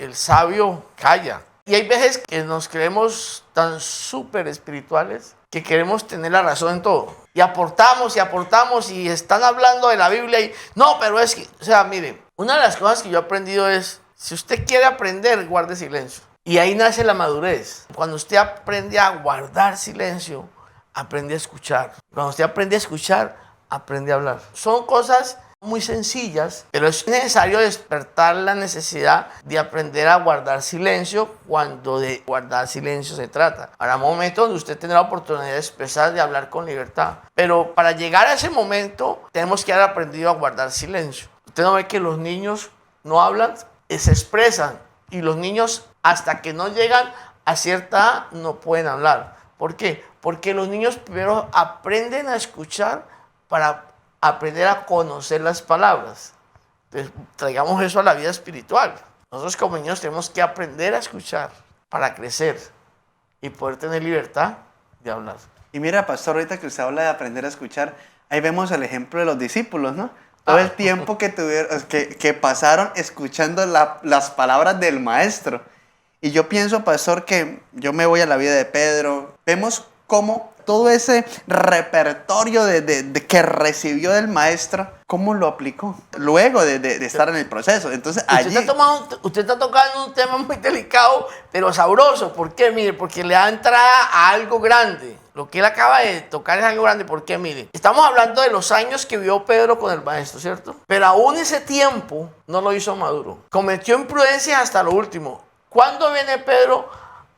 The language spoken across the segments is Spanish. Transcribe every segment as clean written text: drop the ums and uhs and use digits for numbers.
el sabio calla. Y hay veces que nos creemos tan súper espirituales que queremos tener la razón en todo. Y aportamos y están hablando de la Biblia y no, pero es que, o sea, miren, una de las cosas que yo he aprendido es, si usted quiere aprender, guarde silencio. Y ahí nace la madurez. Cuando usted aprende a guardar silencio, aprende a escuchar. Cuando usted aprende a escuchar, aprende a hablar. Son cosas muy sencillas, pero es necesario despertar la necesidad de aprender a guardar silencio cuando de guardar silencio se trata. Habrá momentos donde usted tendrá la oportunidad de expresar, de hablar con libertad. Pero para llegar a ese momento, tenemos que haber aprendido a guardar silencio. Usted no ve que los niños no hablan, se expresan. Y los niños, hasta que no llegan a cierta edad, no pueden hablar. ¿Por qué? Porque los niños primero aprenden a escuchar para aprender a conocer las palabras. Entonces, traigamos eso a la vida espiritual. Nosotros como niños tenemos que aprender a escuchar para crecer y poder tener libertad de hablar. Y mira, pastor, ahorita que usted habla de aprender a escuchar, ahí vemos el ejemplo de los discípulos, ¿no? Todo el tiempo que tuvieron, que pasaron escuchando las palabras del maestro. Y yo pienso, pastor, que yo me voy a la vida de Pedro. Vemos cómo todo ese repertorio de que recibió del maestro, cómo lo aplicó luego de estar en el proceso. Entonces, usted está tocando un tema muy delicado, pero sabroso. ¿Por qué? Mire, porque le da entrada a algo grande. Lo que él acaba de tocar es algo grande. ¿Por qué? Mire, estamos hablando de los años que vivió Pedro con el maestro, ¿cierto? Pero aún ese tiempo no lo hizo maduro. Cometió imprudencias hasta lo último. ¿Cuándo viene Pedro?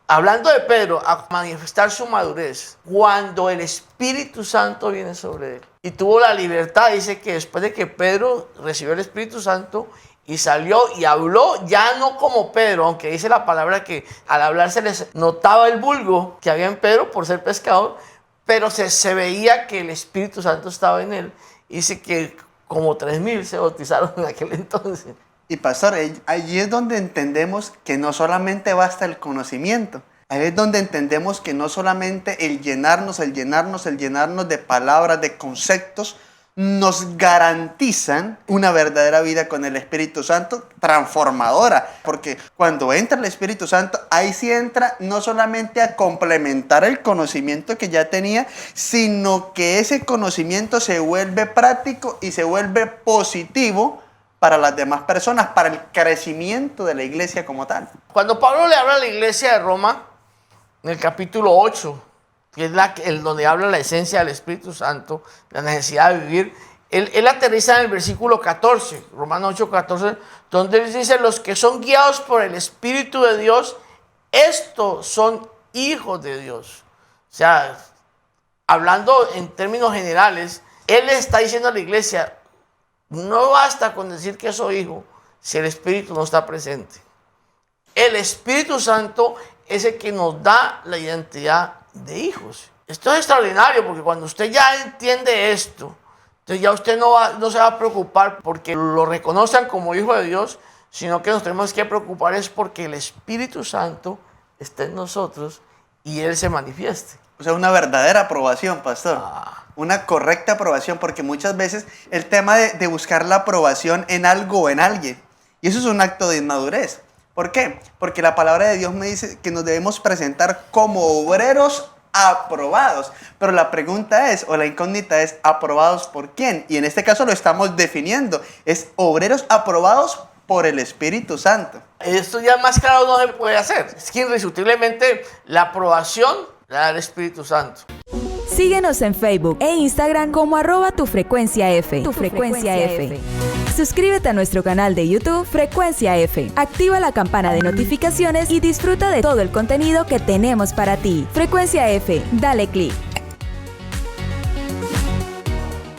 Hablando de Pedro, a manifestar su madurez, cuando el Espíritu Santo viene sobre él. Y tuvo la libertad, dice que después de que Pedro recibió el Espíritu Santo y salió y habló, ya no como Pedro, aunque dice la palabra que al hablar se les notaba el vulgo que había en Pedro por ser pescador, pero se veía que el Espíritu Santo estaba en él. Dice que como 3,000 se bautizaron en aquel entonces. Y pastor, allí es donde entendemos que no solamente basta el conocimiento. Ahí es donde entendemos que no solamente el llenarnos de palabras, de conceptos, nos garantizan una verdadera vida con el Espíritu Santo transformadora. Porque cuando entra el Espíritu Santo, ahí sí entra no solamente a complementar el conocimiento que ya tenía, sino que ese conocimiento se vuelve práctico y se vuelve positivo para las demás personas, para el crecimiento de la iglesia como tal. Cuando Pablo le habla a la iglesia de Roma, en el capítulo 8, que es donde habla la esencia del Espíritu Santo, la necesidad de vivir, él aterriza en el versículo 14, Romanos 8, 14, donde él dice, los que son guiados por el Espíritu de Dios, estos son hijos de Dios. O sea, hablando en términos generales, él le está diciendo a la iglesia, no basta con decir que soy hijo si el Espíritu no está presente. El Espíritu Santo es el que nos da la identidad de hijos. Esto es extraordinario porque cuando usted ya entiende esto, entonces ya usted no se va a preocupar porque lo reconozcan como hijo de Dios, sino que nos tenemos que preocupar es porque el Espíritu Santo está en nosotros y Él se manifieste. O sea, una verdadera aprobación, pastor. Una correcta aprobación, porque muchas veces el tema de buscar la aprobación en algo o en alguien, y eso es un acto de inmadurez. ¿Por qué? Porque la palabra de Dios me dice que nos debemos presentar como obreros aprobados. Pero la pregunta es, o la incógnita es, ¿aprobados por quién? Y en este caso lo estamos definiendo. Es obreros aprobados por el Espíritu Santo. Esto ya más claro no se puede hacer. Es que indiscutiblemente la aprobación la da el Espíritu Santo. Síguenos en Facebook e Instagram como @tufrecuenciaF. Tu Frecuencia F. Suscríbete a nuestro canal de YouTube Frecuencia F. Activa la campana de notificaciones y disfruta de todo el contenido que tenemos para ti. Frecuencia F. Dale clic.